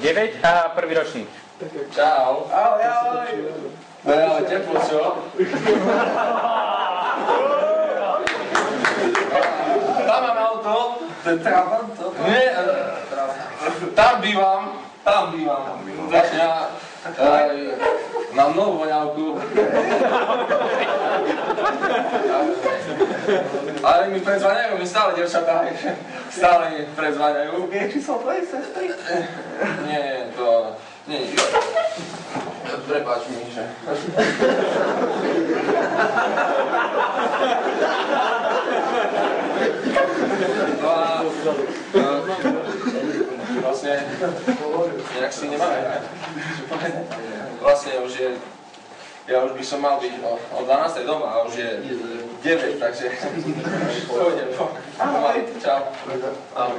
9 a prvý ročník. Čau. Ahoj, ahoj. No ale teplo, čo? Tam mám auto. To je Trabant, to? Nie, tam bývam. Takže ja mám novú voňavku. Ale mi predzváňajú, mi stále devčatá, stále mi predzváňajú. Vie, či som tvojej sestry? Nie, to... Nie. Prepáč mi, že... No a... Vlastne... Inak si nemáme, ne? Vlastne už je... Ja už by som mal byť o 12. doma a už je 9, takže... Pôjdem, po. Ahoj. Čau. Ahoj.